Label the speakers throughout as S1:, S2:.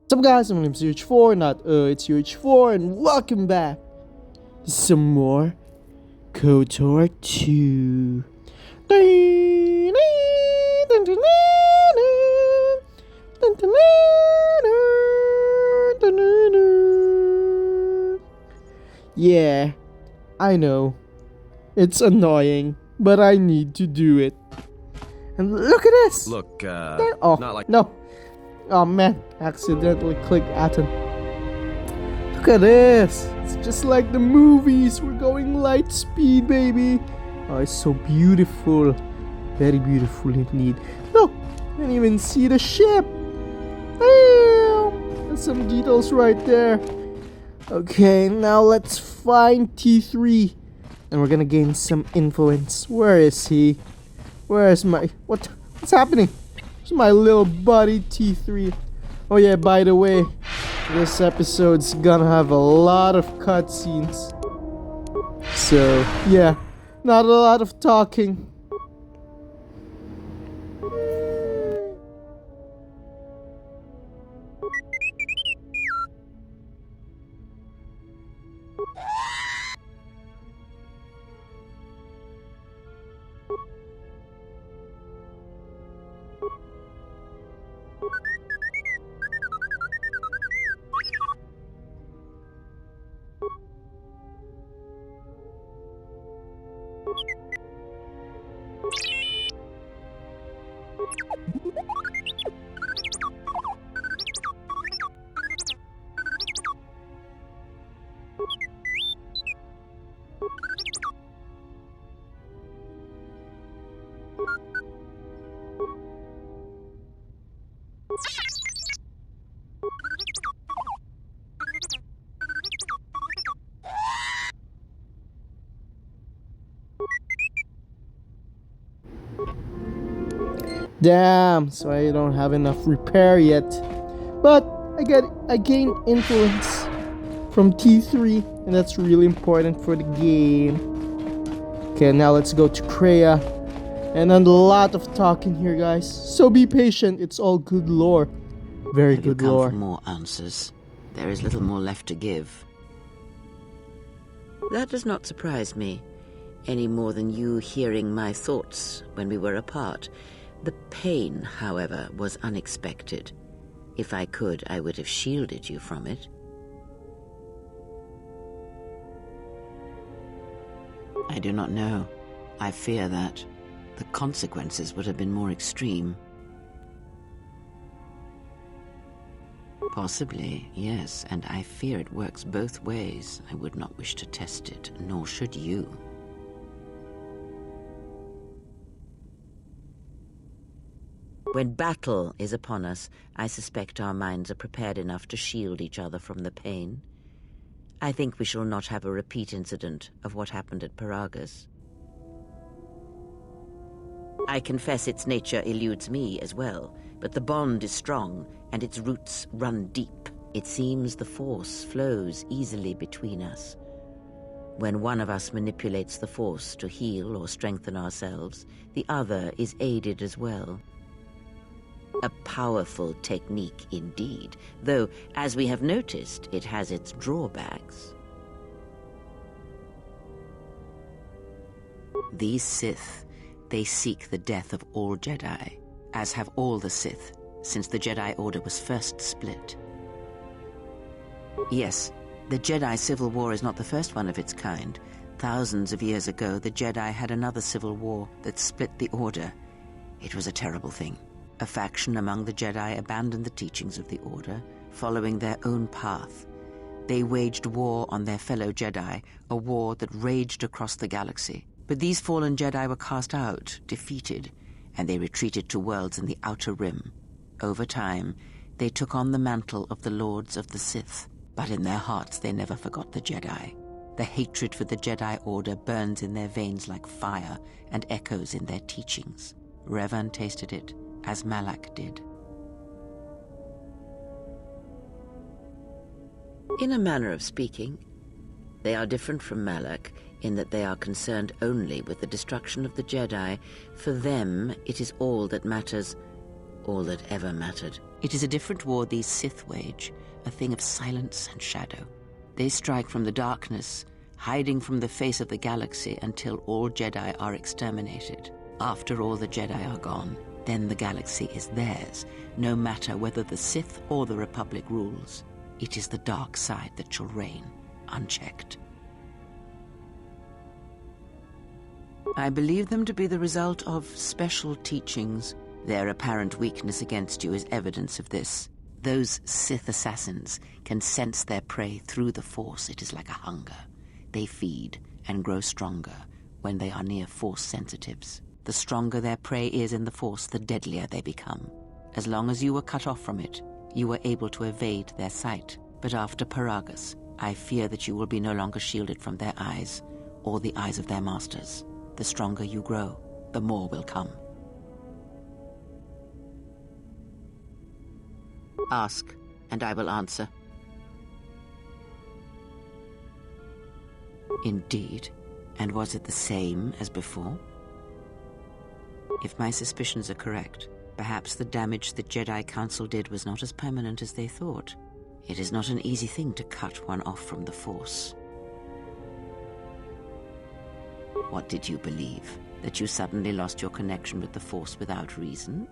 S1: What's up guys, my name's UH4, it's UH4, and welcome back to some more KOTOR 2. Yeah, I know, it's annoying, but I need to do it. And look at this!
S2: Look,
S1: Oh,
S2: not like...
S1: no. Oh man, accidentally clicked Atom. Look at this! It's just like the movies. We're going light speed, baby. Oh, it's so beautiful. Very beautiful indeed. Look, you can even see the ship. Damn! There's some details right there. Okay, now let's find T3. And we're gonna gain some influence. Where is he? Where is my... What's happening? It's my little buddy T3. Oh yeah, by the way, this episode's gonna have a lot of cutscenes. So yeah, not a lot of talking. Damn, so I don't have enough repair yet. But I gained influence from T3, and that's really important for the game. Okay, now let's go to Kreia. And then a lot of talking here, guys. So be patient, it's all good lore. Very
S3: Have you
S1: good
S3: come
S1: lore.
S3: for more answers? There is little more left to give. That does not surprise me, any more than you hearing my thoughts when we were apart. The pain, however, was unexpected. If I could, I would have shielded you from it. I do not know. I fear that the consequences would have been more extreme. Possibly, yes, and I fear it works both ways. I would not wish to test it, nor should you. When battle is upon us, I suspect our minds are prepared enough to shield each other from the pain. I think we shall not have a repeat incident of what happened at Paragus. I confess its nature eludes me as well, but the bond is strong and its roots run deep. It seems the force flows easily between us. When one of us manipulates the force to heal or strengthen ourselves, the other is aided as well. A powerful technique indeed, though, as we have noticed, it has its drawbacks. These Sith, they seek the death of all Jedi, as have all the Sith, since the Jedi Order was first split. Yes, the Jedi Civil War is not the first one of its kind. Thousands of years ago, the Jedi had another civil war that split the Order. It was a terrible thing. A faction among the Jedi abandoned the teachings of the Order, following their own path. They waged war on their fellow Jedi, a war that raged across the galaxy. But these fallen Jedi were cast out, defeated, and they retreated to worlds in the Outer Rim. Over time, they took on the mantle of the Lords of the Sith, but in their hearts they never forgot the Jedi. The hatred for the Jedi Order burns in their veins like fire and echoes in their teachings. Revan tasted it, as Malak did. In a manner of speaking, they are different from Malak in that they are concerned only with the destruction of the Jedi. For them, it is all that matters, all that ever mattered. It is a different war these Sith wage, a thing of silence and shadow. They strike from the darkness, hiding from the face of the galaxy until all Jedi are exterminated. After all the Jedi are gone, then the galaxy is theirs, no matter whether the Sith or the Republic rules. It is the dark side that shall reign, unchecked. I believe them to be the result of special teachings. Their apparent weakness against you is evidence of this. Those Sith assassins can sense their prey through the Force. It is like a hunger. They feed and grow stronger when they are near Force sensitives. The stronger their prey is in the Force, the deadlier they become. As long as you were cut off from it, you were able to evade their sight. But after Paragus, I fear that you will be no longer shielded from their eyes, or the eyes of their masters. The stronger you grow, the more will come. Ask, and I will answer. Indeed. And was it the same as before? If my suspicions are correct, perhaps the damage the Jedi Council did was not as permanent as they thought. It is not an easy thing to cut one off from the Force. What did you believe? That you suddenly lost your connection with the Force without reason?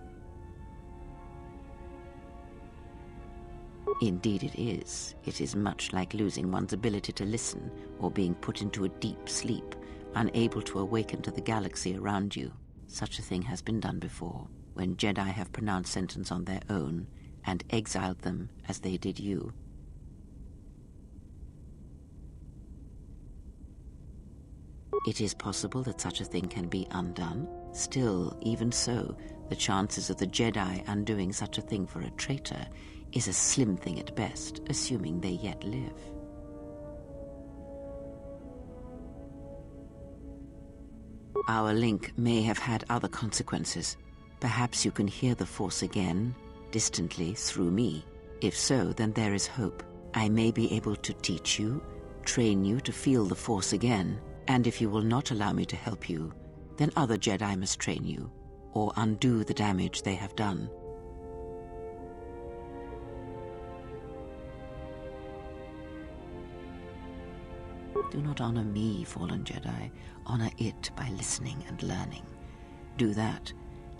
S3: Indeed it is. It is much like losing one's ability to listen or being put into a deep sleep, unable to awaken to the galaxy around you. Such a thing has been done before, when Jedi have pronounced sentence on their own and exiled them as they did you. It is possible that such a thing can be undone. Still, even so, the chances of the Jedi undoing such a thing for a traitor is a slim thing at best, assuming they yet live. Our link may have had other consequences. Perhaps you can hear the Force again, distantly, through me. If so, then there is hope. I may be able to teach you, train you to feel the Force again. And if you will not allow me to help you, then other Jedi must train you, or undo the damage they have done. Do not honor me, fallen Jedi. Honor it by listening and learning. Do that,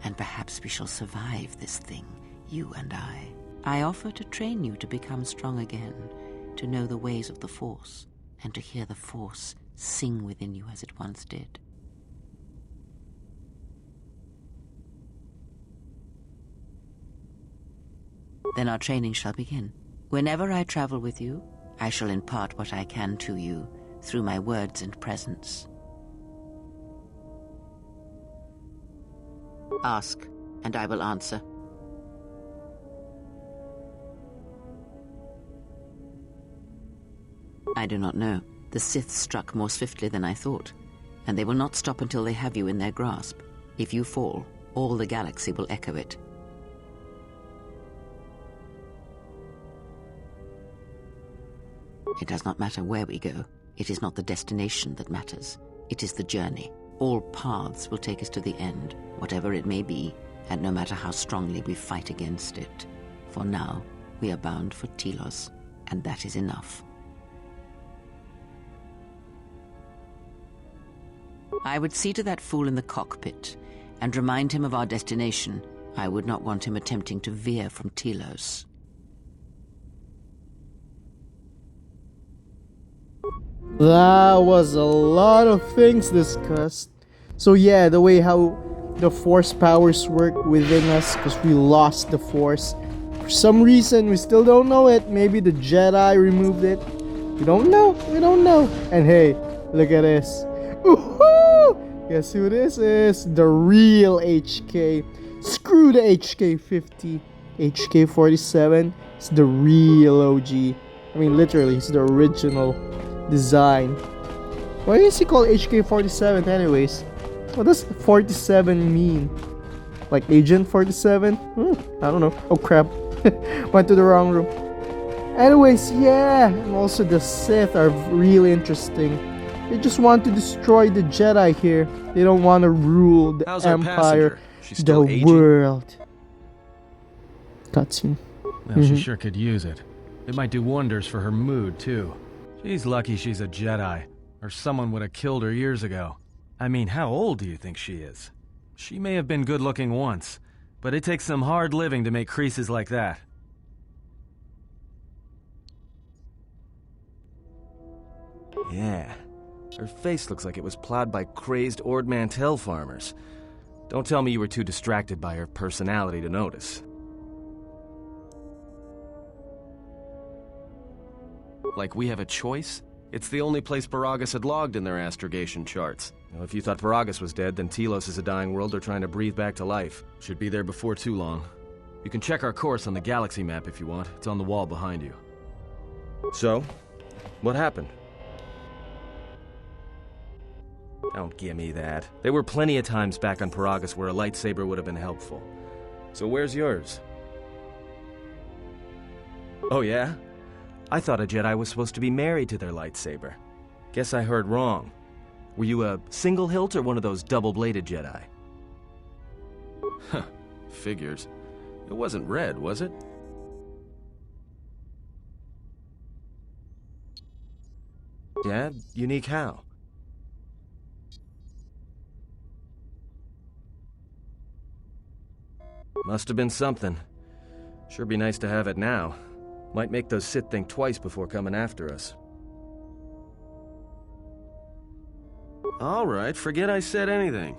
S3: and perhaps we shall survive this thing, you and I. I offer to train you to become strong again, to know the ways of the Force, and to hear the Force sing within you as it once did. Then our training shall begin. Whenever I travel with you, I shall impart what I can to you through my words and presence. Ask, and I will answer. I do not know. The Sith struck more swiftly than I thought, and they will not stop until they have you in their grasp. If you fall, all the galaxy will echo it. It does not matter where we go. It is not the destination that matters. It is the journey. All paths will take us to the end, whatever it may be, and no matter how strongly we fight against it. For now, we are bound for Telos, and that is enough. I would see to that fool in the cockpit and remind him of our destination. I would not want him attempting to veer from Telos.
S1: That was a lot of things discussed. So yeah, the way how the Force powers work within us, because we lost the Force. For some reason, we still don't know it. Maybe the Jedi removed it. We don't know. We don't know. And hey, look at this. Woohoo! Guess who this is? The real HK. Screw the HK50. HK47 is the real OG. I mean, literally, it's the original design. Why is he called HK47 anyways? What does 47 mean? Like Agent 47? I don't know. Oh crap. Went to the wrong room. Anyways, yeah. And also the Sith are really interesting. They just want to destroy the Jedi here. They don't want to rule the Empire, the world. cutscene.
S2: Well, she sure could use it. It might do wonders for her mood, too. She's lucky she's a Jedi, or someone would have killed her years ago. I mean, how old do you think she is? She may have been good-looking once, but it takes some hard living to make creases like that.
S4: Yeah. Her face looks like it was plowed by crazed Ord Mantell farmers. Don't tell me you were too distracted by her personality to notice. Like we have a choice? It's the only place Paragus had logged in their astrogation charts. Now, if you thought Paragus was dead, then Telos is a dying world they're trying to breathe back to life. Should be there before too long. You can check our course on the galaxy map if you want. It's on the wall behind you. So, what happened? Don't give me that. There were plenty of times back on Paragus where a lightsaber would have been helpful. So where's yours? Oh yeah? I thought a Jedi was supposed to be married to their lightsaber. Guess I heard wrong. Were you a single hilt or one of those double-bladed Jedi? Huh, figures. It wasn't red, was it? Yeah, unique how? Must have been something. Sure be nice to have it now. Might make those Sith think twice before coming after us. Alright, forget I said anything.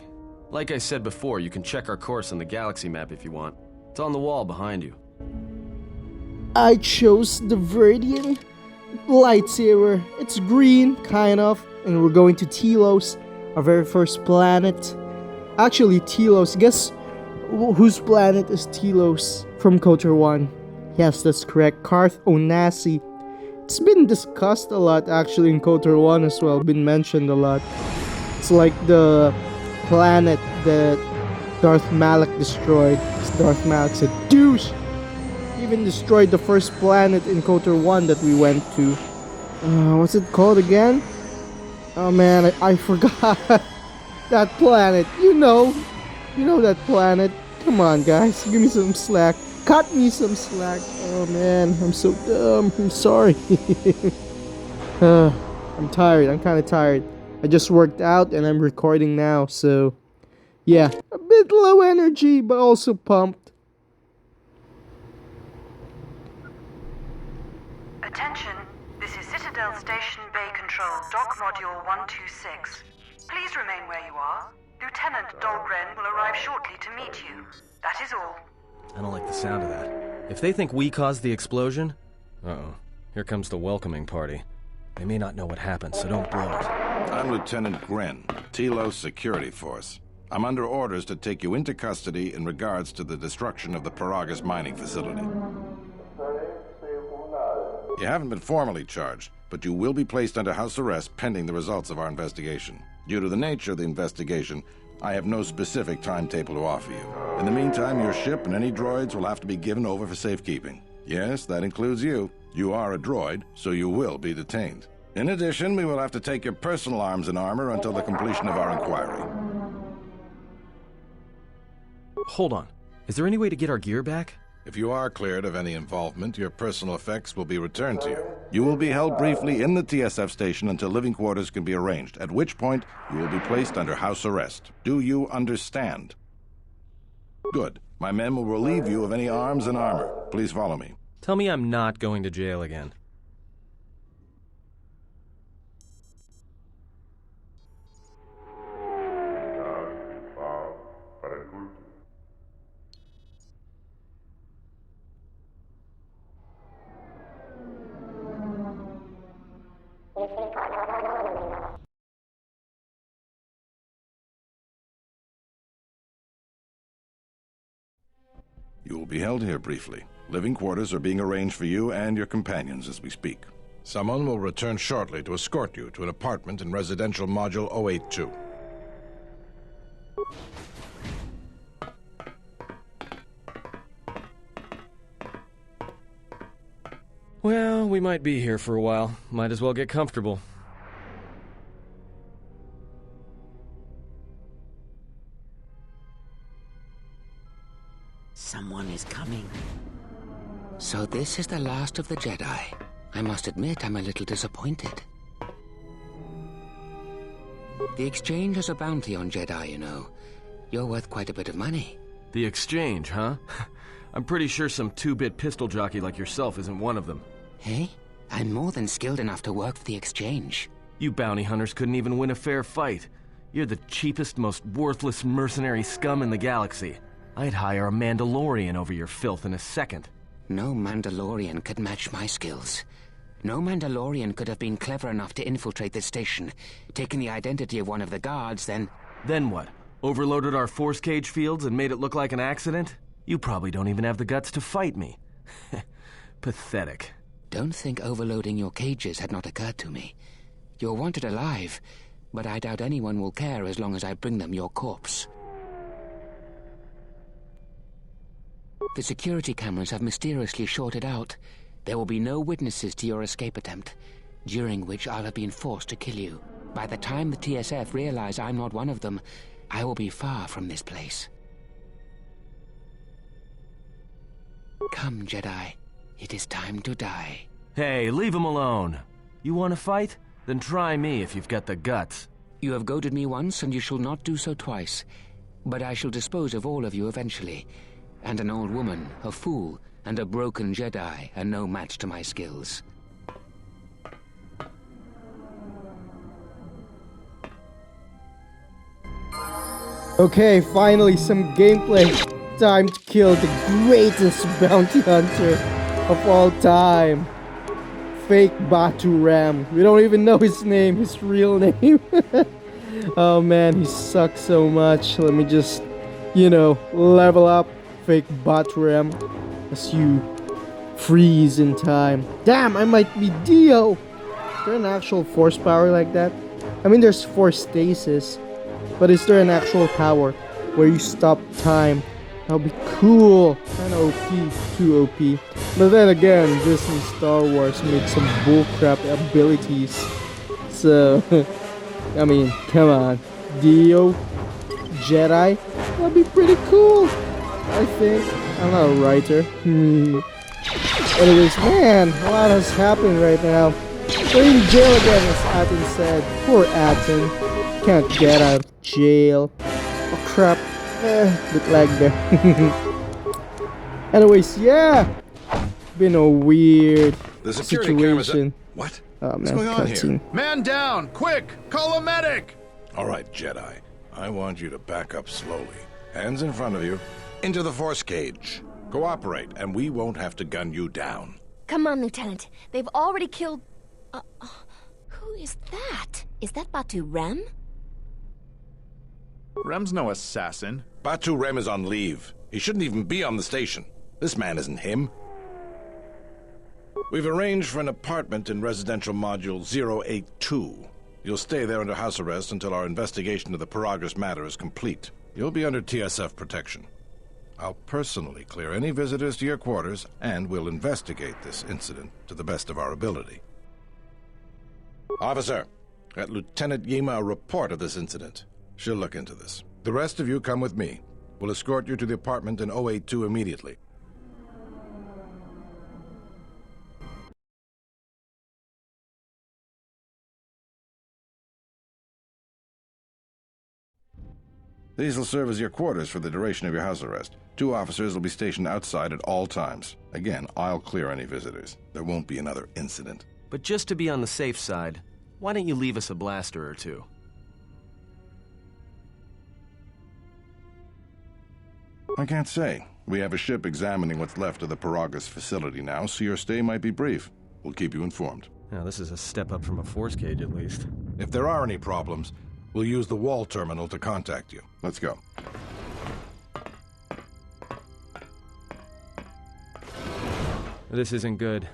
S4: Like I said before, you can check our course on the galaxy map if you want. It's on the wall behind you.
S1: I chose the Viridian lightsaber. It's green, kind of, and we're going to Telos, our very first planet. Actually, Telos, guess whose planet is Telos from KOTOR 1? Yes, that's correct, Karth Onasi. It's been discussed a lot actually in KOTOR 1 as well, been mentioned a lot. It's like the planet that Darth Malak destroyed. Darth Malak's a douche! He even destroyed the first planet in KOTOR 1 that we went to. What's it called again? Oh man, I forgot. That planet, you know that planet. Come on guys, give me some slack. Cut me some slack. Oh man, I'm so dumb. I'm sorry. I'm tired. I'm kind of tired. I just worked out and I'm recording now, so yeah, a bit low energy, but also pumped.
S5: Attention, this is Citadel Station Bay Control, Dock Module 126. Please remain where you are. Lieutenant Dahlgren will arrive shortly to meet you. That is all.
S4: I don't like the sound of that. If they think we caused the explosion... Uh-oh. Here comes the welcoming party. They may not know what happened, so don't blow it.
S6: I'm Lieutenant Gren, Telos Security Force. I'm under orders to take you into custody in regards to the destruction of the Paragus mining facility. You haven't been formally charged, but you will be placed under house arrest pending the results of our investigation. Due to the nature of the investigation, I have no specific timetable to offer you. In the meantime, your ship and any droids will have to be given over for safekeeping. Yes, that includes you. You are a droid, so you will be detained. In addition, we will have to take your personal arms and armor until the completion of our inquiry.
S4: Hold on. Is there any way to get our gear back?
S6: If you are cleared of any involvement, your personal effects will be returned to you. You will be held briefly in the TSF station until living quarters can be arranged, at which point you will be placed under house arrest. Do you understand? Good. My men will relieve you of any arms and armor. Please follow me.
S4: Tell me I'm not going to jail again.
S6: You will be held here briefly. Living quarters are being arranged for you and your companions as we speak. Someone will return shortly to escort you to an apartment in Residential Module 082.
S4: Well, we might be here for a while. Might as well get comfortable.
S3: Someone is coming.
S7: So this is the last of the Jedi. I must admit I'm a little disappointed. The exchange has a bounty on Jedi, you know. You're worth quite a bit of money.
S4: The exchange, huh? I'm pretty sure some two-bit pistol jockey like yourself isn't one of them.
S7: Hey? I'm more than skilled enough to work for the exchange.
S4: You bounty hunters couldn't even win a fair fight. You're the cheapest, most worthless mercenary scum in the galaxy. I'd hire a Mandalorian over your filth in a second.
S7: No Mandalorian could match my skills. No Mandalorian could have been clever enough to infiltrate this station, taken the identity of one of the guards, then...
S4: Then what? Overloaded our force cage fields and made it look like an accident? You probably don't even have the guts to fight me. Pathetic.
S7: Don't think overloading your cages had not occurred to me. You're wanted alive, but I doubt anyone will care as long as I bring them your corpse. The security cameras have mysteriously shorted out. There will be no witnesses to your escape attempt, during which I'll have been forced to kill you. By the time the TSF realize I'm not one of them, I will be far from this place. Come, Jedi. It is time to die.
S4: Hey, leave him alone. You want to fight? Then try me if you've got the guts.
S7: You have goaded me once, and you shall not do so twice. But I shall dispose of all of you eventually. And an old woman, a fool, and a broken Jedi are no match to my skills.
S1: Okay, finally some gameplay. Time to kill the greatest bounty hunter of all time. Fake Batu Ram. We don't even know his name, his real name. Oh man, he sucks so much. Let me just, level up Fake Batu Ram as you freeze in time. Damn, I might be Dio. Is there an actual force power like that? I mean, there's force stasis. But is there an actual power where you stop time? That'll be cool. Kinda OP, too OP. But then again, Disney Star Wars made some bullcrap abilities. So, I mean, come on. Dio, Jedi, that'd be pretty cool. I think. I'm not a writer. Anyways, man, a lot has happened right now. We're in jail again, as Aten said. Poor Aten. Can't get out of jail. Oh crap. Bit lag there. Anyways, yeah. Been a weird
S6: The security cameras.
S1: situation.
S6: What?
S1: Oh
S6: What's
S1: man,
S6: going on here?
S1: cutscene.
S8: Man down! Quick! Call a medic!
S6: All right, Jedi. I want you to back up slowly. Hands in front of you. Into the force cage. Cooperate, and we won't have to gun you down.
S9: Come on, Lieutenant. They've already killed... who is that? Is that Batu Ram?
S8: Rem's no assassin.
S6: Batu Rem is on leave. He shouldn't even be on the station. This man isn't him. We've arranged for an apartment in residential module 082. You'll stay there under house arrest until our investigation of the Paragus matter is complete. You'll be under TSF protection. I'll personally clear any visitors to your quarters, and we'll investigate this incident to the best of our ability. Officer, get Lieutenant Yima a report of this incident. She'll look into this. The rest of you come with me. We'll escort you to the apartment in 082 immediately. These will serve as your quarters for the duration of your house arrest. 2 officers will be stationed outside at all times. Again, I'll clear any visitors. There won't be another incident.
S4: But just to be on the safe side, why don't you leave us a blaster or two?
S6: I can't say. We have a ship examining what's left of the Paragus facility now, so your stay might be brief. We'll keep you informed.
S4: Now, this is a step up from a force cage, at least.
S6: If there are any problems, we'll use the wall terminal to contact you. Let's go.
S4: This isn't good.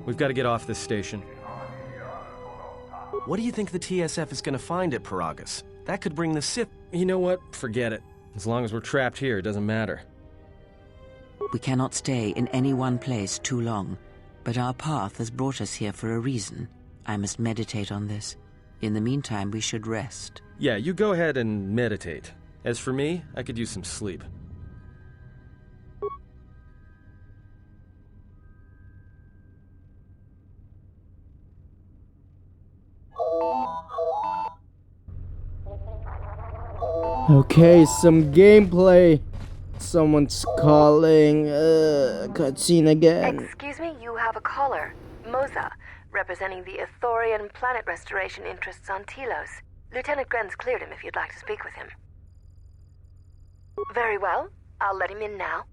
S4: We've got to get off this station. What do you think the TSF is going to find at Paragus? That could bring the Sith... You know what? Forget it. As long as we're trapped here, it doesn't matter.
S3: We cannot stay in any one place too long, but our path has brought us here for a reason. I must meditate on this. In the meantime, we should rest.
S4: Yeah, you go ahead and meditate. As for me, I could use some sleep.
S1: Okay, some gameplay. Someone's calling. Cutscene again.
S10: Excuse me, you have a caller. Moza, representing the Ithorian planet restoration interests on Telos. Lieutenant Gren's cleared him if you'd like to speak with him. Very well. I'll let him in now.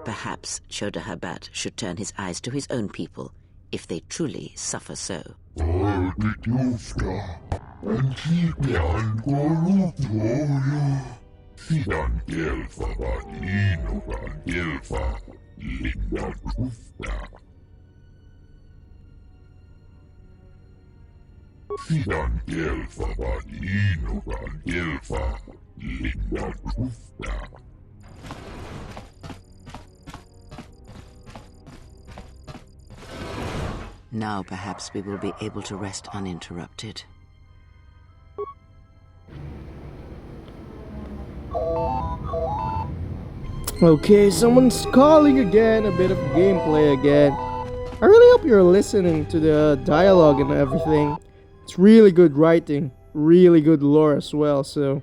S3: Perhaps Chodahabat should turn his eyes to his own people, if they truly suffer so. Now perhaps we will be able to rest uninterrupted.
S1: Okay, someone's calling again. A bit of gameplay again. I really hope you're listening to the dialogue and everything. It's really good writing, really good lore as well, so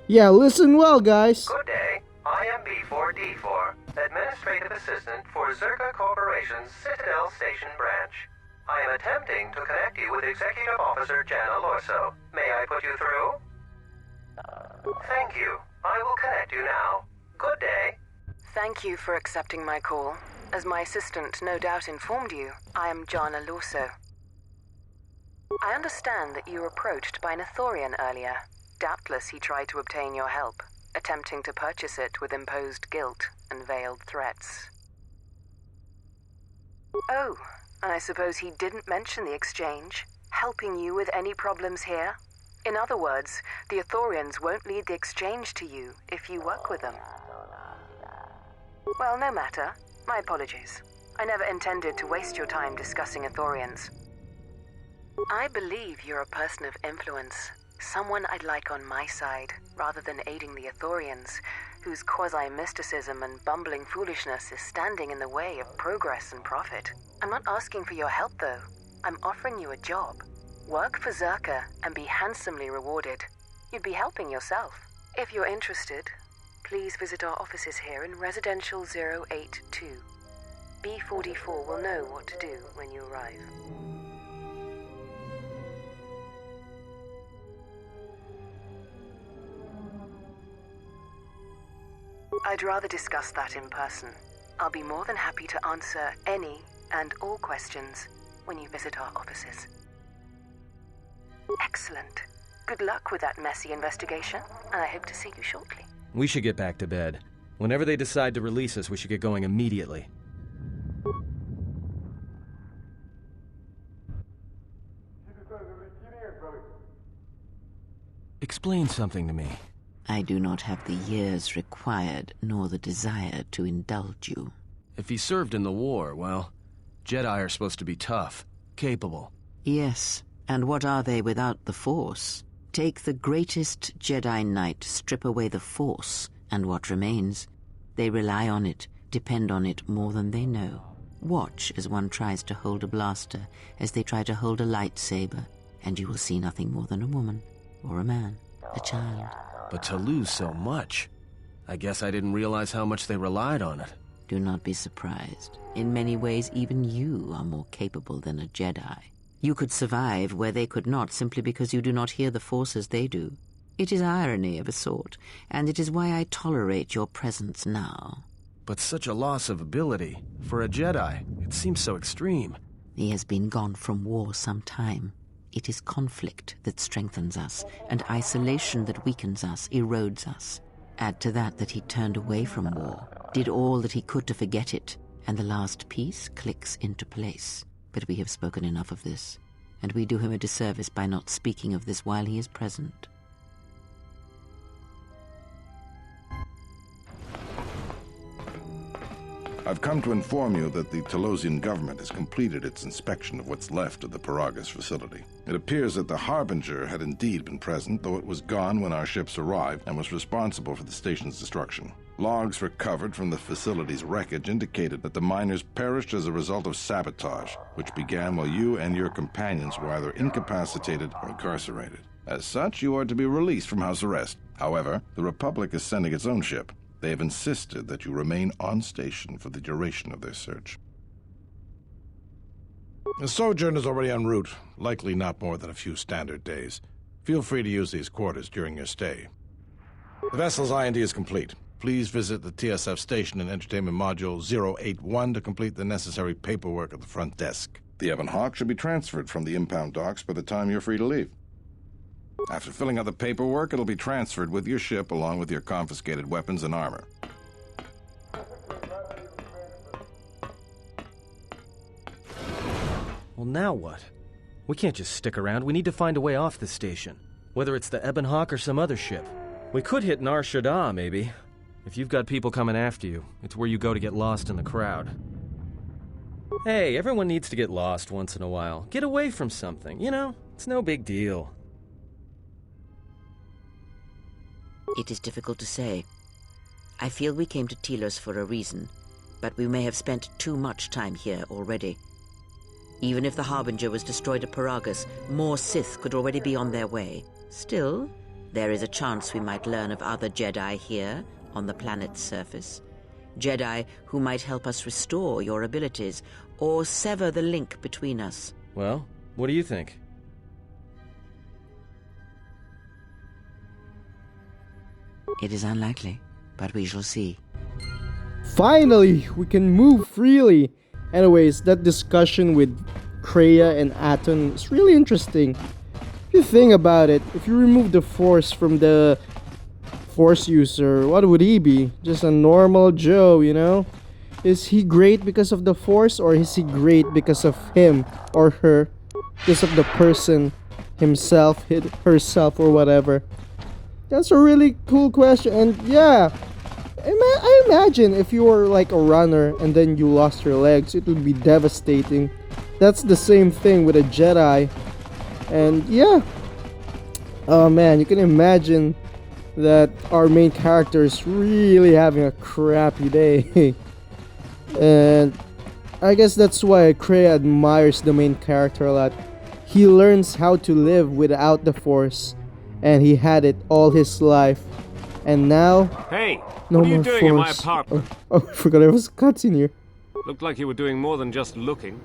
S1: yeah, listen well, guys.
S11: Good day. I am B4D4, Administrative Assistant for Zerka Corporation's Citadel Station branch. I am attempting to connect you with Executive Officer Jana Lorso. May I put you through? Thank you. I will connect you now. Good day.
S10: Thank you for accepting my call. As my assistant no doubt informed you, I am Jana Lorso. I understand that you were approached by an Ithorian earlier. Doubtless he tried to obtain your help, attempting to purchase it with imposed guilt and veiled threats. Oh, and I suppose he didn't mention the exchange, helping you with any problems here? In other words, the Ithorians won't lead the exchange to you if you work with them. Well, no matter. My apologies. I never intended to waste your time discussing Ithorians. I believe you're a person of influence, someone I'd like on my side, rather than aiding the Ithorians, whose quasi-mysticism and bumbling foolishness is standing in the way of progress and profit. I'm not asking for your help, though. I'm offering you a job. Work for Zerka and be handsomely rewarded. You'd be helping yourself. If you're interested, please visit our offices here in Residential 082. B44 will know what to do when you arrive. I'd rather discuss that in person. I'll be more than happy to answer any and all questions when you visit our offices. Excellent. Good luck with that messy investigation, and I hope to see you shortly.
S2: We should get back to bed. Whenever they decide to release us, we should get going immediately. Explain something to me.
S3: I do not have the years required, nor the desire to indulge you.
S4: If he served in the war, well, Jedi are supposed to be tough, capable.
S3: Yes, and what are they without the Force? Take the greatest Jedi Knight, strip away the Force, And what remains? They rely on it, depend on it more than they know. Watch as one tries to hold a blaster, as they try to hold a lightsaber, and you will see nothing more than a woman, or a man, a child.
S4: But to lose so much, I guess I didn't realize how much they relied on it.
S3: Do not be surprised. In many ways, even you are more capable than a Jedi. You could survive where they could not simply because you do not hear the Force as they do. It is irony of a sort, and it is why I tolerate your presence now.
S4: But such a loss of ability, for a Jedi, it seems so extreme.
S3: He has been gone from war some time. It is conflict that strengthens us, and isolation that weakens us, erodes us. Add to that he turned away from war, did all that he could to forget it, and the last piece clicks into place. But we have spoken enough of this, and we do him a disservice by not speaking of this while he is present.
S6: I've come to inform you that the Telosian government has completed its inspection of what's left of the Paragus facility. It appears that the Harbinger had indeed been present, though it was gone when our ships arrived and was responsible for the station's destruction. Logs recovered from the facility's wreckage indicated that the miners perished as a result of sabotage, which began while you and your companions were either incapacitated or incarcerated. As such, you are to be released from house arrest. However, the Republic is sending its own ship. They have insisted that you remain on station for the duration of their search. The sojourn is already en route, likely not more than a few standard days. Feel free to use these quarters during your stay. The vessel's IND is complete. Please visit the TSF station and entertainment module 081 to complete the necessary paperwork at the front desk. The Ebon Hawk should be transferred from the impound docks by the time you're free to leave. After filling out the paperwork, it'll be transferred with your ship along with your confiscated weapons and armor.
S2: Well, now what? We can't just stick around. We need to find a way off the station. Whether it's the Ebon Hawk or some other ship. We could hit Nar Shaddaa, maybe. If you've got people coming after you, it's where you go to get lost in the crowd. Hey, everyone needs to get lost once in a while. Get away from something, you know? It's no big deal.
S3: It is difficult to say. I feel we came to Telos for a reason, but we may have spent too much time here already. Even if the Harbinger was destroyed at Paragus, more Sith could already be on their way. Still, there is a chance we might learn of other Jedi here, on the planet's surface. Jedi who might help us restore your abilities, or sever the link between us.
S2: Well, what do you think?
S3: It is unlikely, but we shall see.
S1: Finally, we can move freely. Anyways, that discussion with Kreia and Atton is really interesting. If you think about it, if you remove the Force from the Force user, what would he be? Just a normal Joe, you know? Is he great because of the Force, or is he great because of him or her? Because of the person himself, herself, or whatever? That's a really cool question. And yeah, I imagine if you were like a runner and then you lost your legs, it would be devastating. That's the same thing with a Jedi. And yeah, oh man, you can imagine that our main character is really having a crappy day. And I guess that's why Kreia admires the main character a lot. He learns how to live without the Force, and he had it all his life. And now,
S12: hey,
S1: no
S12: what are you
S1: more
S12: doing
S1: Force.
S12: in my apartment?
S1: Oh, I forgot there was a cutscene here.
S12: Looked like you were doing more than just looking.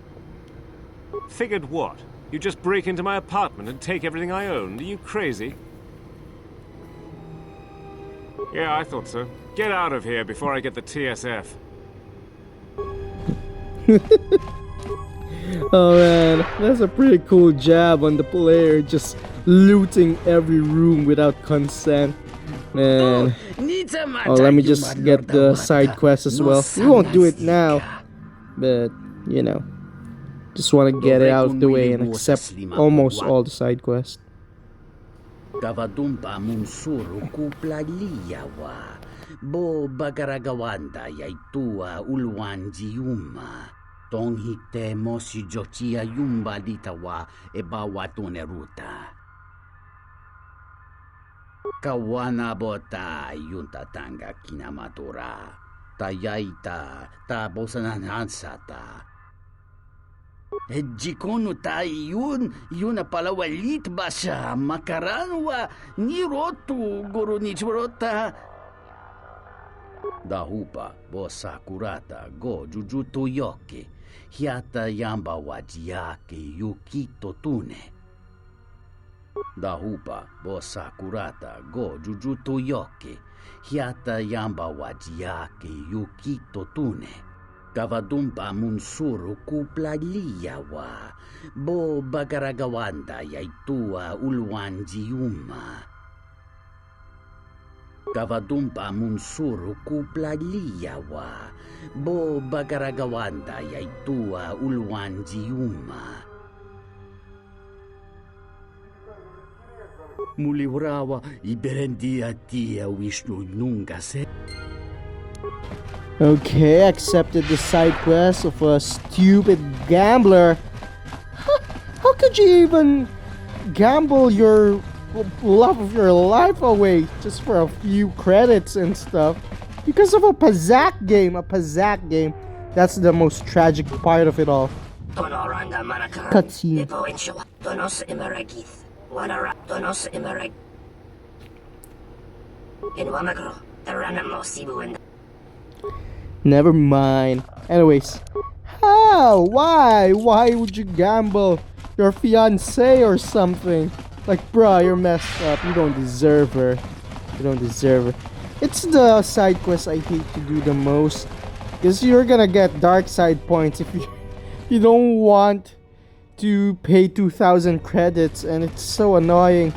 S12: Figured what? You just break into my apartment and take everything I owned? Are you crazy? Yeah, I thought so. Get out of here before I get the TSF.
S1: Oh man, that's a pretty cool jab on the player, just looting every room without consent. Man. Oh, let me just get the side quest as well. We won't do it now, but you know, just want to get it out of the way and accept almost all the side quests.
S13: Kavadumpa munsuru kupla liyawa. Bo bagaragawanda yaitua ulwan jiuma. Tong hite mosi jochia yumba litawa e bawatune ruta. Kawanabota yunta tanga kinamatura. Tayaita tabosananansata. Jikono tayo yun na palawalit ba siya makaranwa ni Rotu guru ni Churota. Dahupa bosa kurata go jujutu yoke hiata yamba wajiyake yukito tune. Dahupa bosa kurata go jujutu yoke hiata yamba wajiyake yukito tune. Kavadumpa munsuru kuplaliyawa bo bagaragawanda yaitua ulwanjiuma. Kavadumpa munsuru kuplaliyawa bo bagaragawanda yaitua ulwanjiuma. Muliwrawa iberendia tia Vishnu nunga se.
S1: Okay, accepted the side quest of a stupid gambler. How could you even gamble your love of your life away just for a few credits and stuff? Because of a Pazak game. That's the most tragic part of it all. Cutscene. Never mind. Anyways, how? Why? Why would you gamble your fiancé or something? Like, bruh, you're messed up. You don't deserve her. You don't deserve her. It's the side quest I hate to do the most, because you're gonna get dark side points if you don't want to pay 2,000 credits, and it's so annoying.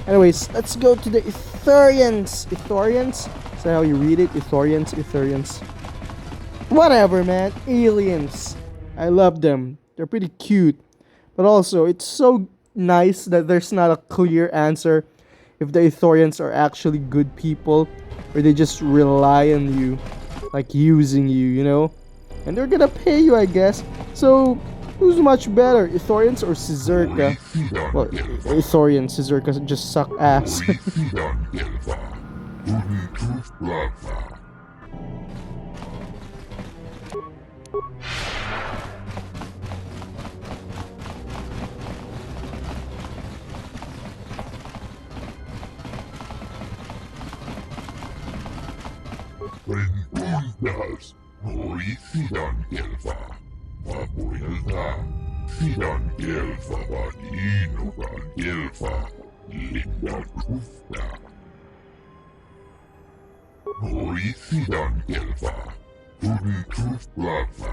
S1: Anyways, let's go to the Ithorians. Ithorians? Is that how you read it? Ithorians? Ithorians. Whatever, man. Aliens. I love them. They're pretty cute. But also, it's so nice that there's not a clear answer if the Ithorians are actually good people or they just rely on you, like using you, you know? And they're gonna pay you, I guess. So, who's much better, Ithorians or Scizerka? Well, Ithorians, Scizerka just suck ass.
S14: Renundas, Horicidan Elfa, Vapoelda, Fidan Elfa, Vadinogan Elfa, Linda Krufta. Horicidan Elfa, Huden Kruftlagfa,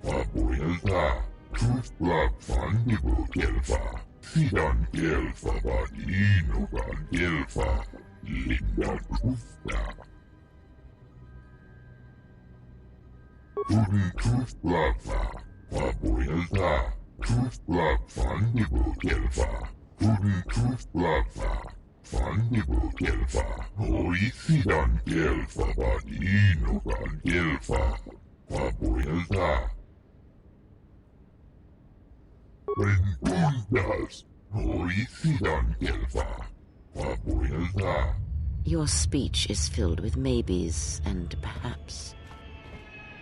S14: Vapoelda, Kruftlagfan Nibo Elfa, Fidan Elfa, Vadinogan Elfa, Linda Krufta. Huden Kruftlagfa, Vapoelda, Kruftlagfan Nibo Elfa, Huden Kruftlagfa, Fan Nibo Elfa, Horicidan Elfa, Vadinogan Elfa, Vapoelda. Renundas, Horicidan Elfa, Vapoelda.
S3: Your speech is filled with maybes and perhaps.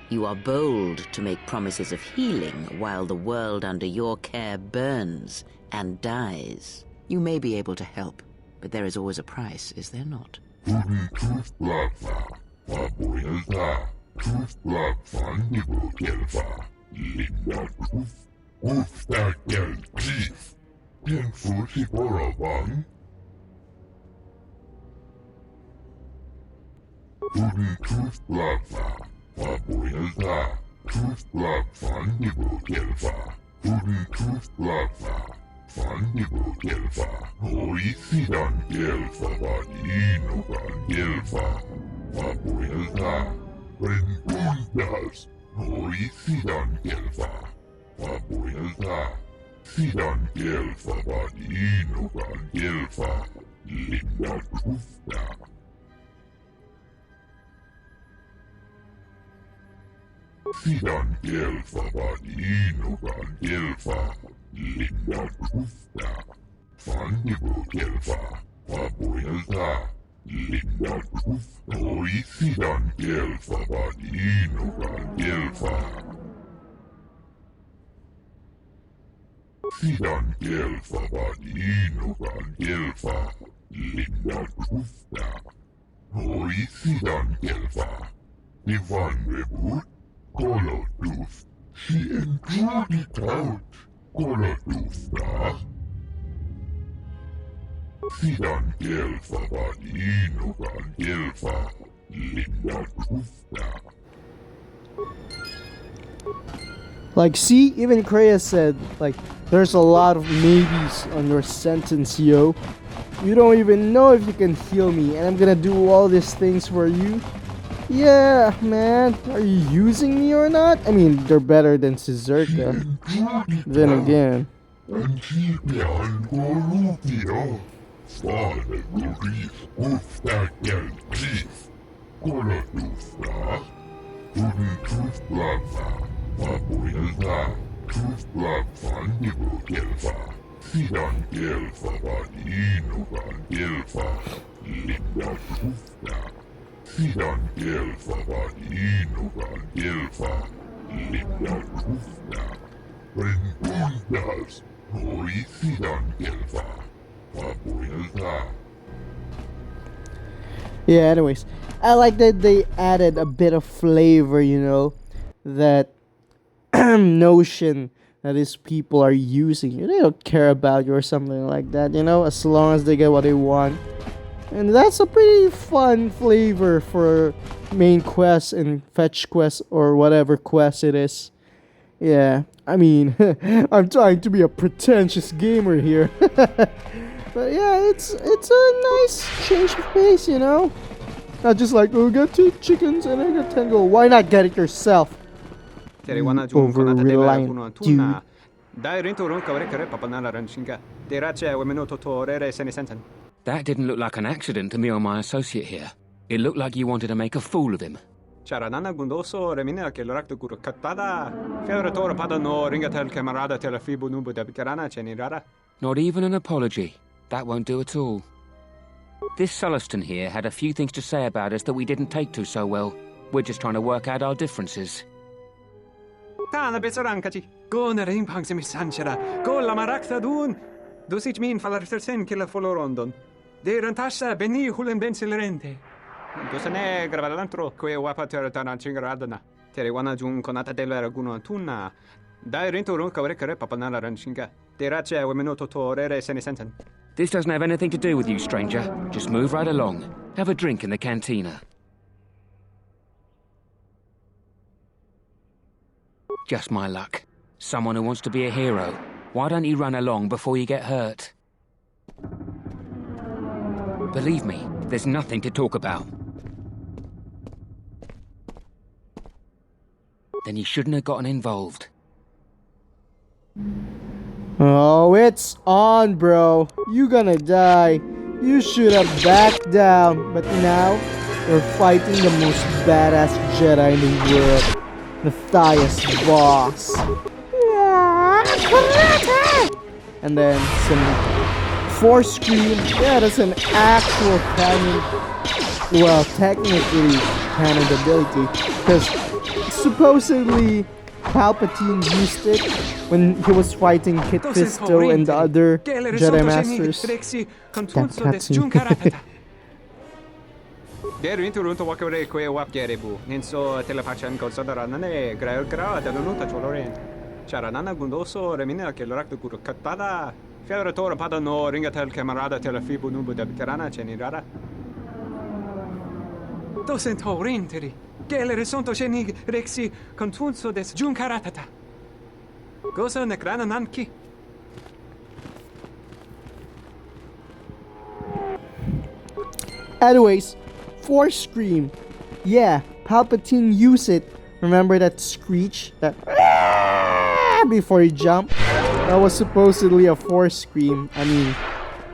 S3: You are bold to make promises of healing while the world under your care burns and dies. You may be able to help, but there is always a price, is there not?
S14: Huden Kruftlagfa, Vapoelda, Kruftlagfan Nibo Elfa, Linda Krufta Chief, Pinfuti Boravan. Huden Kruftlagfa, Vapoelda, Kruftlagfan Nibo Elfa, Huden Kruftlagfa, Fan Nibo Elfa, Horicidan Elfa, Vadinogan Elfa, Vapoelda. Renundas, Horicidan Elfa, Vapoelda, Fidan Elfa, Vadinogan Elfa, Linda Krufta. Fidan Elfa, Vadinogan Elfa, Linda Krufta. Fan Nibo Elfa, Vapoelda, Linda Tufta. Oisidan Gelfa Vaninogan Gelfa. Sidan Gelfa Vaninogan Gelfa. Linda Tufta. Oisidan Gelfa. Ivan Rebut. Kolotuf. She endured it out. Kolotufta. Sidan Gelfa Vaninogan Gelfa. Linda Tufta.
S1: Like, see, even Kreia said, like, there's a lot of maybes on your sentence, yo. You don't even know if you can heal me, and I'm gonna do all these things for you. Yeah, man, are you using me or not? I mean, they're better than Sizerka. Then again.
S14: Antibian Gorufio. Father Gorif. Ufta Gelkif. Kolotufta. Tudun Tuflava. Papuilta. Tuflavan Nibu Gelfa. Sidan Gelfa Vaninogan Gelfa. Linda Tufta. Sidan Gelfa Vaninogan Gelfa. Linda Tufta. Rentundas. Hoi Sidan Gelfa. Papuilta.
S1: Yeah, anyways, I like that they added a bit of flavor, you know, that notion that these people are using you. They don't care about you or something like that, you know, as long as they get what they want. And that's a pretty fun flavor for main quest and fetch quest or whatever quest it is. Yeah, I mean, I'm trying to be a pretentious gamer here. But yeah, it's a nice change of pace, you know? Not just like, oh, get 2 chickens and I got 10 gold. Why not get it yourself? Over-reliant dude.
S7: That didn't look like an accident to me or my associate here. It looked like you wanted to make a fool of him. Not even an apology. That won't do at all. This Sulluston here had a few things to say about us that we didn't take to so well. We're just trying to work out our differences.
S15: Tana besarankachi. Go na ring pang semi sanchera. Go la marakta dun. Dosich min falarsen killa folorondon. De rantasha beni hulen bensilerente. Dosane gravalantro que wapa teratana chingaradana. Teriwana jun konata della raguno tunna. Dai rento ron kavrekare papanala ranchinga. Derache wemenoto torere senesenten.
S7: This doesn't have anything to do with you, stranger. Just move right along. Have a drink in the cantina. Just my luck. Someone who wants to be a hero. Why don't you run along before you get hurt? Believe me, there's nothing to talk about. Then you shouldn't have gotten involved.
S1: Oh, it's on, bro. You gonna die. You should have backed down. But now, we're fighting the most badass Jedi in the world. Matthias Boss. And then some Force Scream. Yeah, that's an actual canon. Well, technically canon ability. Because supposedly Palpatine used it when he was fighting Kit Fisto and the other Jedi Masters. That cutscene.
S15: Charanana gundoso remina che l'orakto guru kattada. Fiaratore padano ringatel camarada tela fibu nubu da bicarana cenirara. Docent horinteri. Gele resonto cenig rexi contunso des juncaratata. Gosa necrana nanki.
S1: Anyways, Force Scream. Yeah, Palpatine used it. Remember that screech? That before he jumped? That was supposedly a Force Scream. I mean,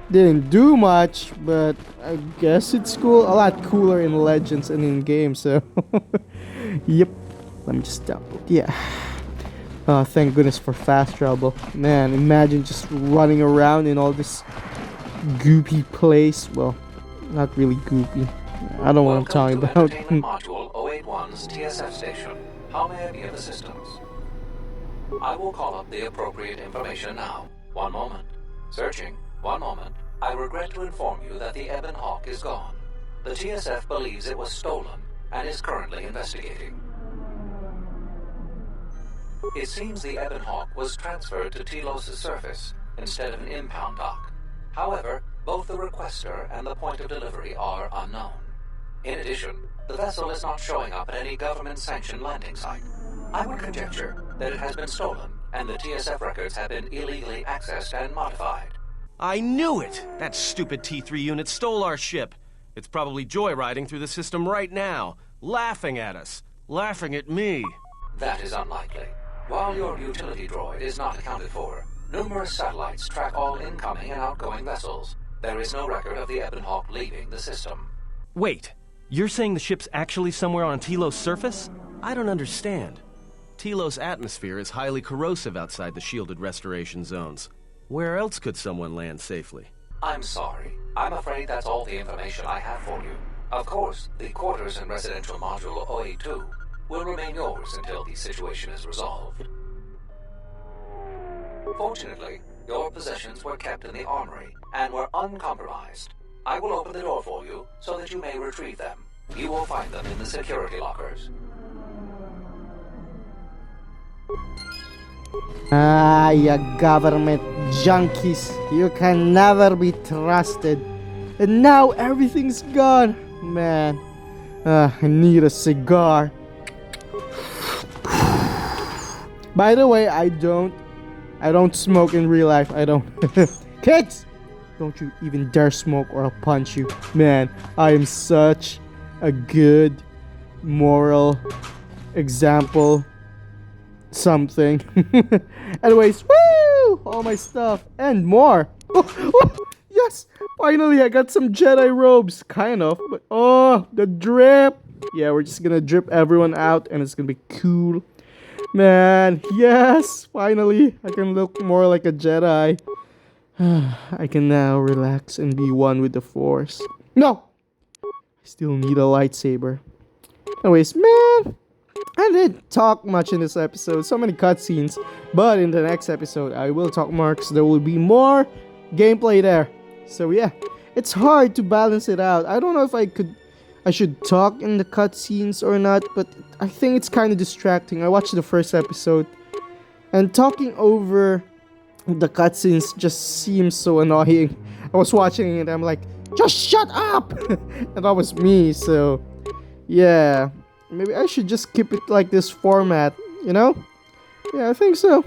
S1: didn't do much, but I guess it's cool. A lot cooler in Legends and in games, so yep. Let me just download. Yeah. Oh, thank goodness for fast travel. Man, imagine just running around in all this goopy place. Well, not really goopy. I don't know what I'm talking about.
S16: Entertainment Module 081's TSF station. How may I be of assistance? I will call up the appropriate information now. One moment. Searching. One moment. I regret to inform you that the Ebon Hawk is gone. The TSF believes it was stolen and is currently investigating. It seems the Ebon Hawk was transferred to Telos' surface instead of an impound dock. However, both the requester and the point of delivery are unknown. In addition, the vessel is not showing up at any government-sanctioned landing site. I would conjecture that it has been stolen, and the TSF records have been illegally accessed and modified.
S4: I knew it! That stupid T3 unit stole our ship. It's probably joyriding through the system right now, laughing at us, laughing at me.
S16: That is unlikely. While your utility droid is not accounted for, numerous satellites track all incoming and outgoing vessels. There is no record of the Ebon Hawk leaving the system.
S4: Wait, you're saying the ship's actually somewhere on Telos' surface? I don't understand. Telos' atmosphere is highly corrosive outside the shielded restoration zones. Where else could someone land safely?
S16: I'm sorry. I'm afraid that's all the information I have for you. Of course, the quarters and residential module 082 will remain yours until the situation is resolved. Fortunately, your possessions were kept in the armory and were uncompromised. I will open the door for you so that you may retrieve them. You will find them in the security lockers.
S1: Ah, you government junkies. You can never be trusted. And now everything's gone. Man, I need a cigar. By the way, I don't smoke in real life. I don't. Kids, don't you even dare smoke or I'll punch you. Man, I am such a good moral example. Something. Anyways, woo! All my stuff and more. Yes, finally I got some Jedi robes, kind of. But oh, the drip. Yeah, we're just gonna drip everyone out, and it's gonna be cool. Man, yes, finally I can look more like a Jedi. I can now relax and be one with the Force. No, I still need a lightsaber. Anyways, man, I didn't talk much in this episode, so many cutscenes, but in the next episode I will talk more because there will be more gameplay there. So yeah, it's hard to balance it out. I don't know if I should talk in the cutscenes or not, but I think it's kind of distracting. I watched the first episode, and talking over the cutscenes just seems so annoying. I was watching it, I'm like, just shut up! And that was me, so yeah. Maybe I should just keep it like this format, you know? Yeah, I think so.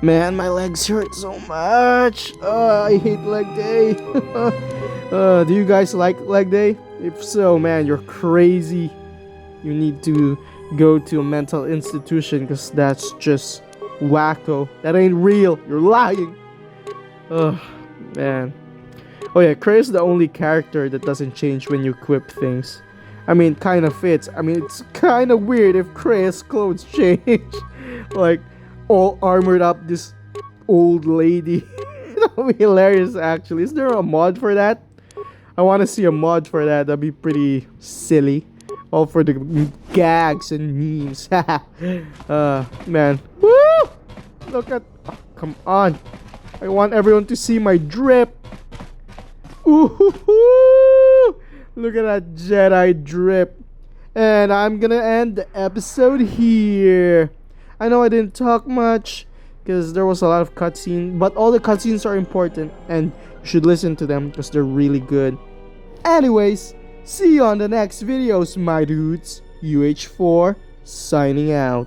S1: Man, my legs hurt so much. I hate leg day. Do you guys like leg day? If so, man, you're crazy. You need to go to a mental institution because that's just wacko. That ain't real. You're lying. Oh, man. Oh yeah, Cray is the only character that doesn't change when you equip things. I mean, kind of fits. I mean, it's kind of weird if Cray's clothes change. Like, all armored up, this old lady. That would be hilarious, actually. Is there a mod for that? I want to see a mod for that. That'd be pretty silly. All for the gags and memes. Man. Woo! Look at... Oh, come on. I want everyone to see my drip. Ooh, look at that Jedi drip. And I'm gonna end the episode here. I know I didn't talk much because there was a lot of cutscenes, but all the cutscenes are important and you should listen to them because they're really good. Anyways, see you on the next videos, my dudes. UH4 signing out.